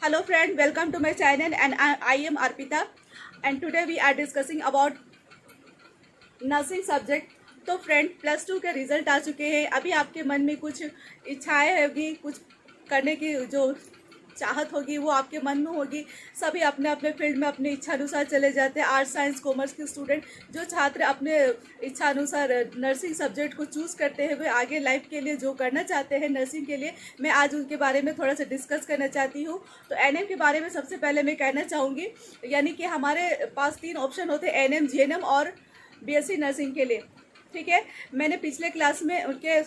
Hello friend, welcome to my channel and I am Arpita and today we are discussing about nursing subject. तो friend plus two के result आ चुके हैं। अभी आपके मन में कुछ इच्छाएं होगी, कुछ करने की जो चाहत होगी वो आपके मन में होगी। सभी अपने अपने फील्ड में अपने इच्छा अनुसार चले जाते हैं। आर्ट्स साइंस कॉमर्स के स्टूडेंट जो छात्र अपने इच्छा अनुसार नर्सिंग सब्जेक्ट को चूज़ करते हैं वे आगे लाइफ के लिए जो करना चाहते हैं नर्सिंग के लिए, मैं आज उनके बारे में थोड़ा सा डिस्कस करना चाहती हूँ। तो एनएम के बारे में सबसे पहले मैं कहना चाहूँगी, यानी कि हमारे पास 3 ऑप्शन होते हैं, एनएम, जीएनएम और बीएससी नर्सिंग के लिए। ठीक है, मैंने पिछले क्लास में उनके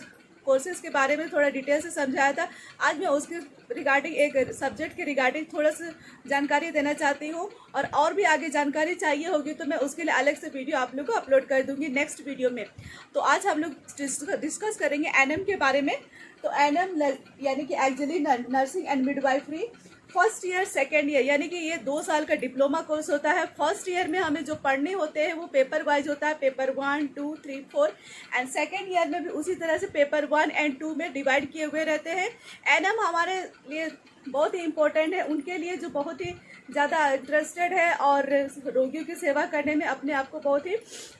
कोर्सेज के बारे में थोड़ा डिटेल से समझाया था। आज मैं उसके रिगार्डिंग एक सब्जेक्ट के रिगार्डिंग थोड़ा सा जानकारी देना चाहती हूँ और भी आगे जानकारी चाहिए होगी तो मैं उसके लिए अलग से वीडियो आप लोग को अपलोड कर दूँगी नेक्स्ट वीडियो में। तो आज हम लोग डिस्कस करेंगे एनएम के बारे में। तो एनएम यानी कि actually nursing and midwifery first year second year, यानी कि ये 2 साल का डिप्लोमा कोर्स होता है। फर्स्ट ईयर में हमें जो पढ़ने होते हैं वो पेपर वाइज होता है, पेपर 1, 2, 3, 4 एंड सेकेंड ईयर में भी उसी तरह से पेपर 1 एंड 2 में डिवाइड किए हुए रहते हैं। एनएम हमारे लिए बहुत ही इम्पोर्टेंट है, उनके लिए जो बहुत ही ज़्यादा इंटरेस्टेड है और रोगियों की सेवा करने में अपने आप को बहुत ही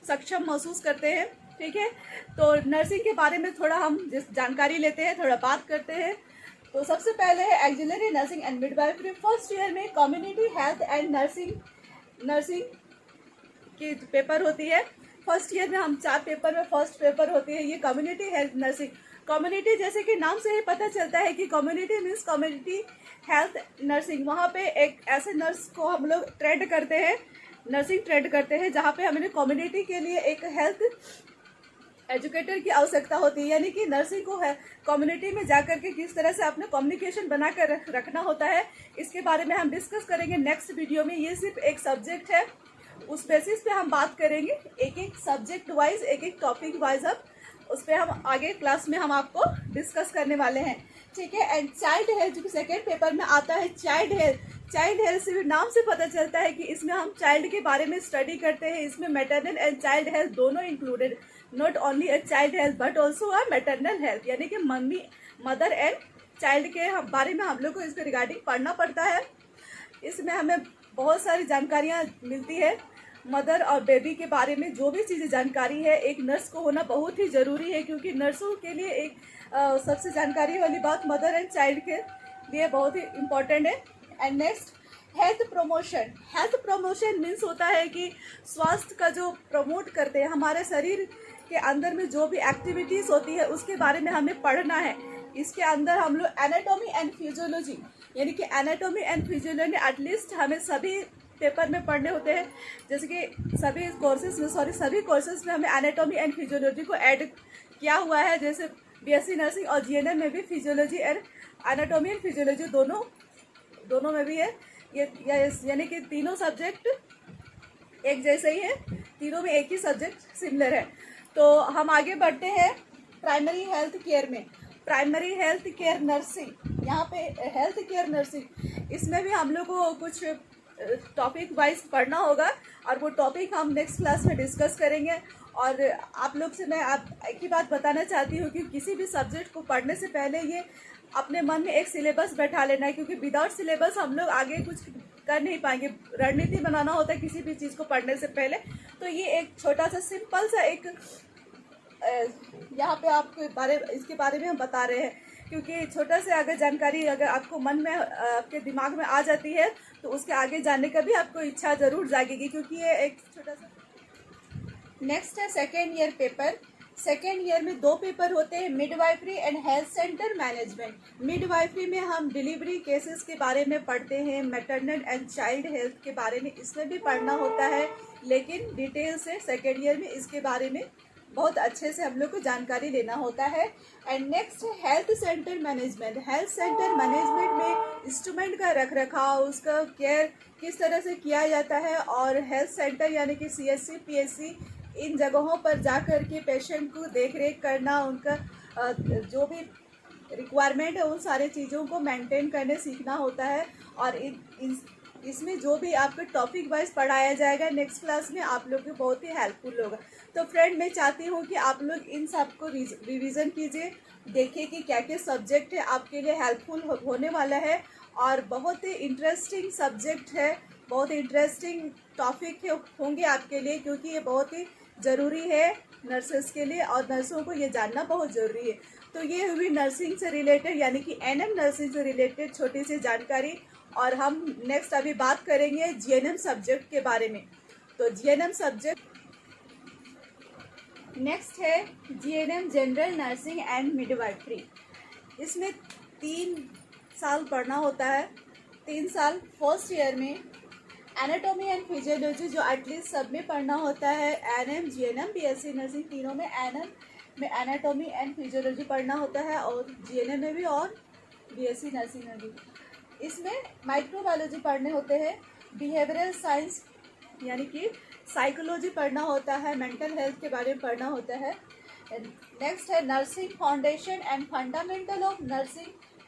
सक्षम महसूस करते हैं। ठीक है, तो नर्सिंग के बारे में थोड़ा हम जानकारी लेते हैं, थोड़ा बात करते हैं। तो सबसे पहले है axillary nursing and midwifery. First year में कम्युनिटी हेल्थ एंड नर्सिंग की पेपर होती है। फर्स्ट ईयर में हम 4 पेपर में फर्स्ट पेपर होती है ये कम्युनिटी हेल्थ नर्सिंग। कम्युनिटी जैसे कि नाम से ही पता चलता है कि community means community health nursing. वहाँ पे एक ऐसे नर्स को हम लोग ट्रेंड करते हैं, नर्सिंग ट्रेंड करते हैं जहाँ पे हमें कम्युनिटी के लिए एक हेल्थ एजुकेटर की आवश्यकता होती है, यानी कि नर्सिंग को है कम्युनिटी में जाकर के किस तरह से अपने कम्युनिकेशन बनाकर रखना होता है, इसके बारे में हम डिस्कस करेंगे नेक्स्ट वीडियो में। ये सिर्फ एक सब्जेक्ट है, उस बेसिस पे हम बात करेंगे, एक एक सब्जेक्ट वाइज, एक एक टॉपिक वाइज। अब उस पर हम आगे क्लास में हम आपको डिस्कस करने वाले हैं। ठीक है, एंड चाइल्ड हेल्थ जो कि सेकेंड पेपर में आता है, चाइल्ड हेल्थ से भी नाम से पता चलता है कि इसमें हम चाइल्ड के बारे में स्टडी करते हैं। इसमें मैटरनल एंड चाइल्ड हेल्थ दोनों included, not only a child health but also a maternal health, यानी कि मदर एंड चाइल्ड के बारे में हम लोग को इसके रिगार्डिंग पढ़ना पड़ता है। इसमें हमें बहुत सारी जानकारियाँ मिलती है। मदर और बेबी के बारे में जो भी चीज़ें जानकारी है एक नर्स को होना बहुत ही ज़रूरी है, क्योंकि नर्सों के लिए एक सबसे जानकारी वाली बात मदर एंड चाइल्ड के लिए बहुत ही इम्पोर्टेंट है। And next health promotion. Health promotion means होता है कि स्वास्थ्य का जो प्रमोट करते हैं, हमारे शरीर के अंदर में जो भी एक्टिविटीज़ होती है उसके बारे में हमें पढ़ना है। इसके अंदर हम लोग एनाटॉमी एंड फिजियोलॉजी, यानी कि एनाटॉमी एंड फिजियोलॉजी एटलीस्ट हमें सभी पेपर में पढ़ने होते हैं। जैसे कि सभी कोर्सेज में हमें एनाटॉमी एंड फिजियोलॉजी को ऐड किया हुआ है। जैसे बीएससी नर्सिंग और जीएनएम में भी physiology and anatomy and physiology दोनों में भी है। ये यानी कि तीनों सब्जेक्ट एक जैसे ही है, तीनों में एक ही सब्जेक्ट सिमिलर है। तो हम आगे बढ़ते हैं प्राइमरी हेल्थ केयर में। प्राइमरी हेल्थ केयर नर्सिंग, यहाँ पे हेल्थ केयर नर्सिंग, इसमें भी हम लोग को कुछ टॉपिक वाइज पढ़ना होगा और वो टॉपिक हम नेक्स्ट क्लास में डिस्कस करेंगे। और आप लोग से मैं एक ही बात बताना चाहती हूँ कि किसी भी सब्जेक्ट को पढ़ने से पहले ये अपने मन में एक सिलेबस बैठा लेना है, क्योंकि विदाउट सिलेबस हम लोग आगे कुछ कर नहीं पाएंगे। रणनीति बनाना होता है किसी भी चीज़ को पढ़ने से पहले। तो ये एक छोटा सा सिंपल सा एक यहाँ पे आपके इसके बारे में हम बता रहे हैं, क्योंकि छोटा से अगर जानकारी अगर आपको मन में आपके दिमाग में आ जाती है तो उसके आगे जाने का भी आपको इच्छा ज़रूर जागेगी, क्योंकि ये एक छोटा सा। नेक्स्ट है second year paper. Second year में 2 पेपर होते हैं, midwifery and health centre management. Midwifery में हम डिलीवरी केसेस के बारे में पढ़ते हैं, मैटरनल एंड चाइल्ड हेल्थ के बारे में इसमें भी पढ़ना होता है, लेकिन डिटेल से सेकेंड ईयर में इसके बारे में बहुत अच्छे से हम लोग को जानकारी लेना होता है। एंड नेक्स्ट है health centre management. Health centre management में इंस्ट्रूमेंट का रख रखाव, उसका केयर किस तरह से किया जाता है, और हेल्थ सेंटर यानी कि सीएससी पीएचसी इन जगहों पर जाकर के पेशेंट को देख रेख करना, उनका जो भी रिक्वायरमेंट है उन सारे चीज़ों को मेंटेन करने सीखना होता है। और इसमें जो भी आपको टॉपिक वाइज पढ़ाया जाएगा नेक्स्ट क्लास में, आप लोग को बहुत ही हेल्पफुल होगा। तो फ्रेंड, मैं चाहती हूँ कि आप लोग इन सब को रिवीजन कीजिए, देखिए कि क्या क्या सब्जेक्ट है आपके लिए हेल्पफुल होने वाला है। और बहुत ही इंटरेस्टिंग सब्जेक्ट है, बहुत इंटरेस्टिंग टॉपिक होंगे आपके लिए, क्योंकि ये बहुत ही ज़रूरी है नर्सेस के लिए, और नर्सों को ये जानना बहुत ज़रूरी है। तो ये हुई नर्सिंग से रिलेटेड, यानी कि एनएम नर्सिंग से रिलेटेड छोटी सी जानकारी। और हम नेक्स्ट अभी बात करेंगे जीएनएम सब्जेक्ट के बारे में। तो जीएनएम सब्जेक्ट नेक्स्ट है GNM, general nursing and midwifery. इसमें 3 साल पढ़ना होता है। 3 साल फर्स्ट ईयर में एनाटॉमी एंड फिजियोलॉजी, जो एटलीस्ट सब में पढ़ना होता है। एनएम, जीएनएम, बीएससी नर्सिंग तीनों में एनएम में एनाटॉमी एंड फिजियोलॉजी पढ़ना होता है, और जीएनएम में भी और बीएससी नर्सिंग में भी। इसमें माइक्रोबायोलॉजी पढ़ने होते हैं, बिहेवियरल साइंस यानी कि साइकोलॉजी पढ़ना होता है, मेंटल हेल्थ के बारे में पढ़ना होता है। नेक्स्ट है nursing foundation and fundamental of nursing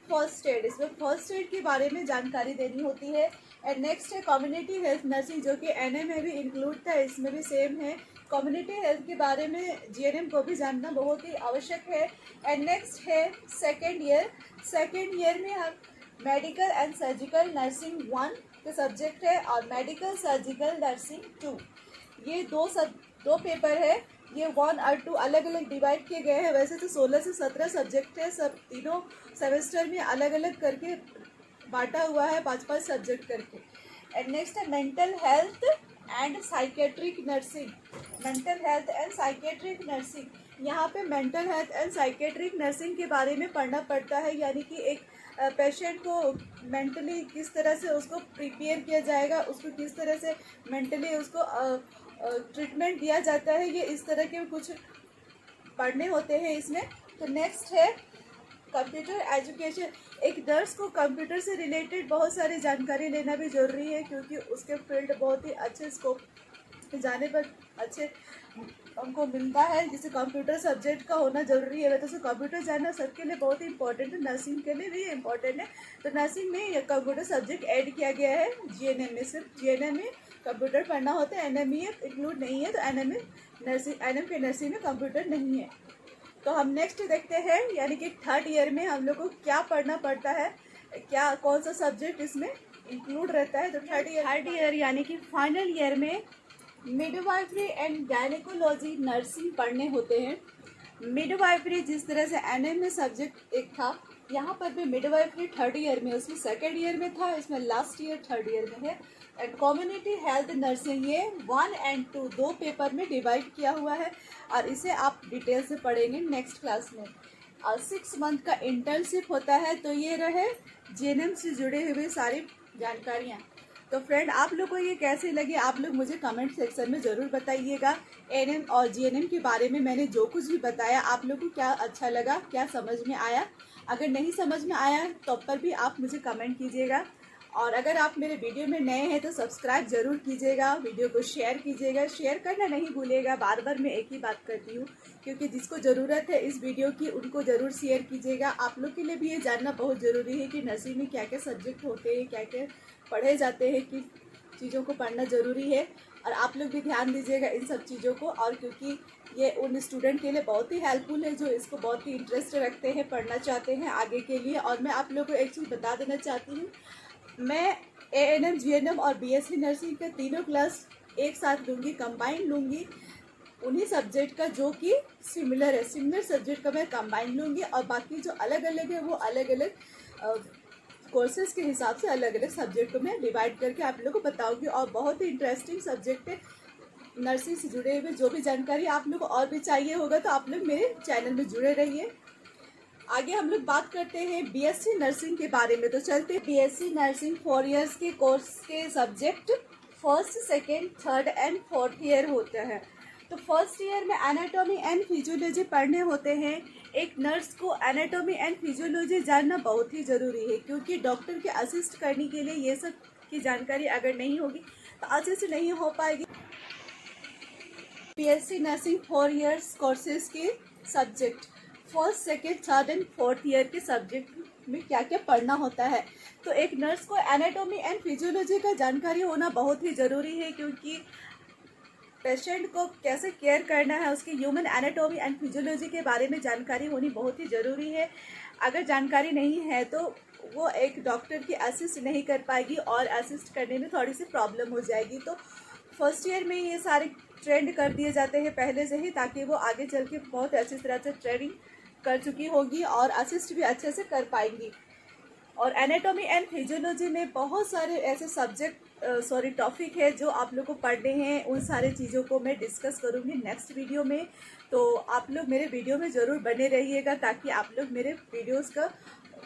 first aid, इसमें फर्स्ट एड के बारे में जानकारी देनी होती है। एंड नेक्स्ट है कम्युनिटी हेल्थ नर्सिंग, जो कि एनएम में भी इंक्लूड था, इसमें भी सेम है। कम्युनिटी हेल्थ के बारे में जीएनएम को भी जानना बहुत ही आवश्यक है। एंड नेक्स्ट है सेकेंड ईयर। सेकेंड ईयर में हम मेडिकल एंड सर्जिकल नर्सिंग 1 के सब्जेक्ट है, और मेडिकल सर्जिकल नर्सिंग 2। ये दो पेपर है। ये 1 और 2 अलग अलग डिवाइड किए गए हैं। वैसे तो 16 से 17 सब्जेक्ट है, सब तीनों सेमेस्टर में अलग अलग करके बांटा हुआ है, 5-5 सब्जेक्ट करके। एंड नेक्स्ट है mental health and psychiatric nursing. Mental health and psychiatric nursing, यहाँ पे mental health and psychiatric nursing के बारे में पढ़ना पड़ता है, यानी कि एक पेशेंट को मेंटली किस तरह से उसको प्रिपेयर किया जाएगा, उसको किस तरह से मेंटली उसको ट्रीटमेंट दिया जाता है, ये इस तरह के कुछ पढ़ने होते हैं इसमें। तो नेक्स्ट है कंप्यूटर एजुकेशन। एक नर्स को कंप्यूटर से रिलेटेड बहुत सारी जानकारी लेना भी ज़रूरी है, क्योंकि उसके फील्ड बहुत ही अच्छे स्कोप जाने पर अच्छे हमको मिलता है, जिसे कंप्यूटर सब्जेक्ट का होना ज़रूरी है। वैसे तो कंप्यूटर जानना सबके लिए बहुत ही इंपॉर्टेंट है, नर्सिंग के लिए भी इम्पॉर्टेंट है। तो नर्सिंग में ये कंप्यूटर सब्जेक्ट ऐड किया गया है जीएनएम में। सिर्फ जीएनएम में कंप्यूटर पढ़ना होता है, एनएम में इंक्लूड नहीं है। तो एनएम के नर्सिंग में कंप्यूटर नहीं है। तो हम नेक्स्ट देखते हैं, यानी कि थर्ड ईयर में हम लोग को क्या पढ़ना पड़ता है, क्या कौन सा सब्जेक्ट इसमें इंक्लूड रहता है। तो थर्ड ईयर यानी कि फाइनल ईयर में मिडवाइफरी एंड गायनेकोलॉजी नर्सिंग पढ़ने होते हैं। मिडवाइफरी जिस तरह से एनएम में सब्जेक्ट एक था, यहाँ पर भी मिडवाइफरी थर्ड ईयर में, उसमें सेकेंड ईयर में था, इसमें लास्ट ईयर थर्ड ईयर में है। एंड कम्युनिटी हेल्थ नर्सिंग, ये 1 और 2 दो पेपर में डिवाइड किया हुआ है, और इसे आप डिटेल से पढ़ेंगे नेक्स्ट क्लास में। और 6 मंथ का इंटर्नशिप होता है। तो ये रहे जीएनएम से जुड़े हुए सारी जानकारियाँ। तो फ्रेंड, आप लोग को ये कैसे लगे, आप लोग मुझे कमेंट सेक्शन में ज़रूर बताइएगा। एनएम और जीएनएम के बारे में मैंने जो कुछ भी बताया, आप लोग को क्या अच्छा लगा, क्या समझ में आया। अगर नहीं समझ में आया तो पर भी आप मुझे कमेंट कीजिएगा। और अगर आप मेरे वीडियो में नए हैं तो सब्सक्राइब ज़रूर कीजिएगा, वीडियो को शेयर कीजिएगा। शेयर करना नहीं भूलिएगा। बार बार मैं एक ही बात करती हूँ, क्योंकि जिसको ज़रूरत है इस वीडियो की उनको ज़रूर शेयर कीजिएगा। आप लोग के लिए भी ये जानना बहुत ज़रूरी है कि नर्सिंग में क्या क्या सब्जेक्ट होते हैं, क्या क्या पढ़े जाते हैं, किस चीज़ों को पढ़ना ज़रूरी है। और आप लोग भी ध्यान दीजिएगा इन सब चीज़ों को। और क्योंकि ये उन स्टूडेंट के लिए बहुत ही हेल्पफुल है जो इसको बहुत ही इंटरेस्ट रखते हैं, पढ़ना चाहते हैं आगे के लिए। और मैं आप लोगों को एक चीज़ बता देना चाहती हूँ, मैं एएनएम, जीएनएम और बीएससी नर्सिंग के तीनों क्लास एक साथ लूँगी, कंबाइन लूँगी उन्हीं सब्जेक्ट का जो कि सिमिलर है। सिमिलर सब्जेक्ट का मैं कंबाइन लूँगी, और बाकी जो अलग अलग है वो अलग अलग कोर्सेज के हिसाब से अलग अलग सब्जेक्ट को मैं डिवाइड करके आप लोगों को बताऊँगी। और बहुत ही इंटरेस्टिंग सब्जेक्ट है नर्सिंग से जुड़े हुए। जो भी जानकारी आप लोग को और भी चाहिए होगा तो आप लोग मेरे चैनल में जुड़े रहिए। आगे हम लोग बात करते हैं बीएससी नर्सिंग के बारे में। तो चलते हैं बीएससी नर्सिंग 4 इयर्स के कोर्स के subject first, second, third and fourth year होता है। तो फर्स्ट ईयर में एनाटॉमी एंड फिजियोलॉजी पढ़ने होते हैं। एक नर्स को एनाटॉमी एंड फिजियोलॉजी जानना बहुत ही ज़रूरी है, क्योंकि डॉक्टर के असिस्ट करने के लिए ये सब की जानकारी अगर नहीं होगी तो अच्छे से नहीं हो पाएगी। बीएससी नर्सिंग 4 इयर्स कोर्सेज के subject first, second, third and fourth year के सब्जेक्ट में क्या क्या पढ़ना होता है। तो एक नर्स को एनाटॉमी एंड फिजियोलॉजी का जानकारी होना बहुत ही ज़रूरी है, क्योंकि पेशेंट को कैसे केयर करना है उसकी ह्यूमन एनाटॉमी एंड फिजियोलॉजी के बारे में जानकारी होनी बहुत ही ज़रूरी है। अगर जानकारी नहीं है तो वो एक डॉक्टर की असिस्ट नहीं कर पाएगी और असिस्ट करने में थोड़ी सी प्रॉब्लम हो जाएगी। तो फर्स्ट ईयर में ये सारे ट्रेंड कर दिए जाते हैं पहले से ही, ताकि वो आगे चल के बहुत अच्छी तरह से ट्रेनिंग कर चुकी होगी और असिस्ट भी अच्छे से कर पाएंगी। और एनाटॉमी एंड फिजियोलॉजी में बहुत सारे ऐसे टॉपिक है जो आप लोग को पढ़ने हैं। उन सारे चीज़ों को मैं डिस्कस करूँगी नेक्स्ट वीडियो में। तो आप लोग मेरे वीडियो में ज़रूर बने रहिएगा, ताकि आप लोग मेरे वीडियोस का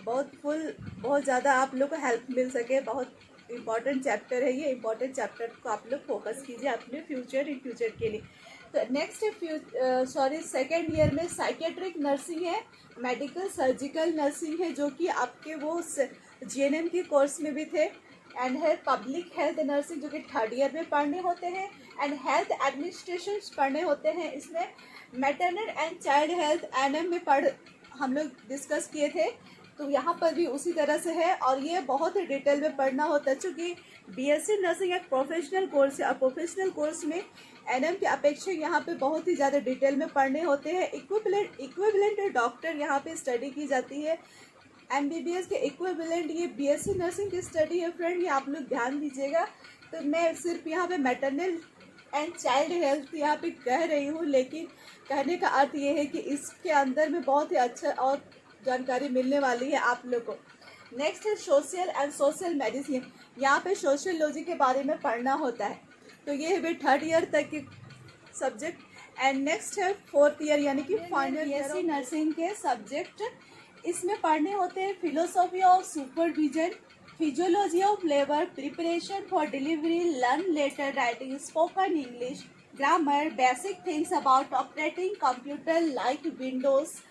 बहुत ज़्यादा आप लोग को हेल्प मिल सके। बहुत इम्पॉर्टेंट चैप्टर है ये, इम्पॉर्टेंट चैप्टर को आप लोग फोकस कीजिए अपने फ्यूचर के लिए। तो नेक्स्ट सेकेंड ईयर में साइकेट्रिक नर्सिंग है, मेडिकल सर्जिकल नर्सिंग है, जो कि आपके वो जीएनएम के कोर्स में भी थे। एंड है पब्लिक हेल्थ नर्सिंग, जो कि थर्ड ईयर में पढ़ने होते हैं। एंड हेल्थ एडमिनिस्ट्रेशन पढ़ने होते हैं। इसमें maternal and child health ANM में हम लोग डिस्कस किए थे। तो यहाँ पर भी उसी तरह से है, और ये बहुत ही डिटेल में पढ़ना होता है, चूँकि बीएससी नर्सिंग एक प्रोफेशनल कोर्स है और प्रोफेशनल कोर्स में एनएम की अपेक्षा यहाँ पे बहुत ही ज़्यादा डिटेल में पढ़ने होते हैं। इक्विवेलेंट डॉक्टर यहाँ पे स्टडी की जाती है। एमबीबीएस के इक्विवेलेंट ये बीएससी नर्सिंग की स्टडी है फ्रेंड, ये आप लोग ध्यान दीजिएगा। तो मैं सिर्फ यहाँ पे मैटरनल एंड चाइल्ड हेल्थ यहाँ पे कह रही हूँ, लेकिन कहने का अर्थ ये है कि इसके अंदर में बहुत ही अच्छा और जानकारी मिलने वाली है आप लोग को। नेक्स्ट है सोशल एंड सोशल मेडिसिन, यहाँ पे सोशियोलॉजी के बारे में पढ़ना होता है। तो ये है भाई थर्ड ईयर तक के सब्जेक्ट। एंड नेक्स्ट है फोर्थ ईयर यानी कि फाइनल बीएससी नर्सिंग के सब्जेक्ट। इसमें पढ़ने होते हैं philosophy of supervision, physiology of labour, preparation for delivery, learn letter writing, spoken English, grammar, basic things about operating computer like Windows.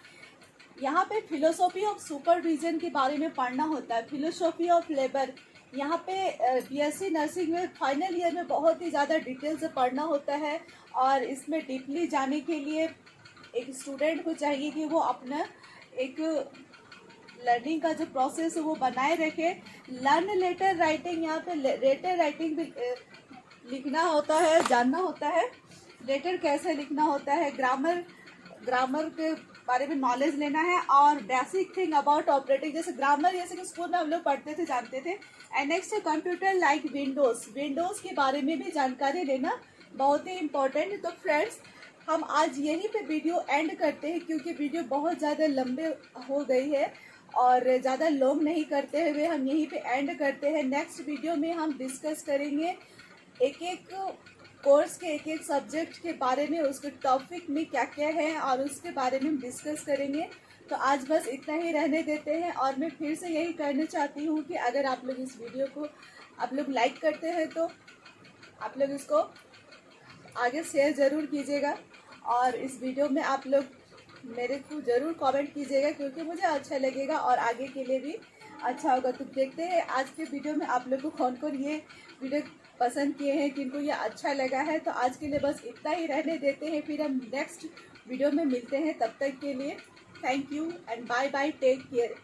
यहाँ पे फिलोसॉफी ऑफ सुपरविजन के बारे में पढ़ना होता है। फिलोसॉफी ऑफ लेबर यहाँ पे बीएससी नर्सिंग में फाइनल ईयर में बहुत ही ज़्यादा डिटेल से पढ़ना होता है, और इसमें डीपली जाने के लिए एक स्टूडेंट को चाहिए कि वो अपना एक लर्निंग का जो प्रोसेस है वो बनाए रखे। लर्न लेटर राइटिंग, यहाँ पे लेटर राइटिंग भी लिखना होता है, जानना होता है लेटर कैसे लिखना होता है। ग्रामर के बारे में नॉलेज लेना है, और बेसिक थिंग अबाउट ऑपरेटिंग, जैसे ग्रामर जैसे कि स्कूल में हम लोग पढ़ते थे, जानते थे। एंड नेक्स्ट है कंप्यूटर लाइक विंडोज़ के बारे में भी जानकारी लेना बहुत ही इम्पोर्टेंट। तो फ्रेंड्स, हम आज यहीं पे वीडियो एंड करते हैं, क्योंकि वीडियो बहुत ज़्यादा लंबे हो गई है और ज़्यादा लॉन्ग नहीं करते हुए हम यहीं पे एंड करते हैं। नेक्स्ट वीडियो में हम डिस्कस करेंगे एक एक कोर्स के एक एक सब्जेक्ट के बारे में, उसके टॉपिक में क्या क्या है और उसके बारे में हम डिस्कस करेंगे। तो आज बस इतना ही रहने देते हैं, और मैं फिर से यही कहना चाहती हूँ कि अगर आप लोग इस वीडियो को आप लोग लाइक करते हैं तो आप लोग इसको आगे शेयर ज़रूर कीजिएगा, और इस वीडियो में आप लोग मेरे को ज़रूर कमेंट कीजिएगा, क्योंकि मुझे अच्छा लगेगा और आगे के लिए भी अच्छा होगा। तो देखते हैं आज के वीडियो में आप लोग को कौन कौन ये वीडियो पसंद किए हैं, किनको ये अच्छा लगा है। तो आज के लिए बस इतना ही रहने देते हैं, फिर हम नेक्स्ट वीडियो में मिलते हैं। तब तक के लिए thank you and bye bye, take care.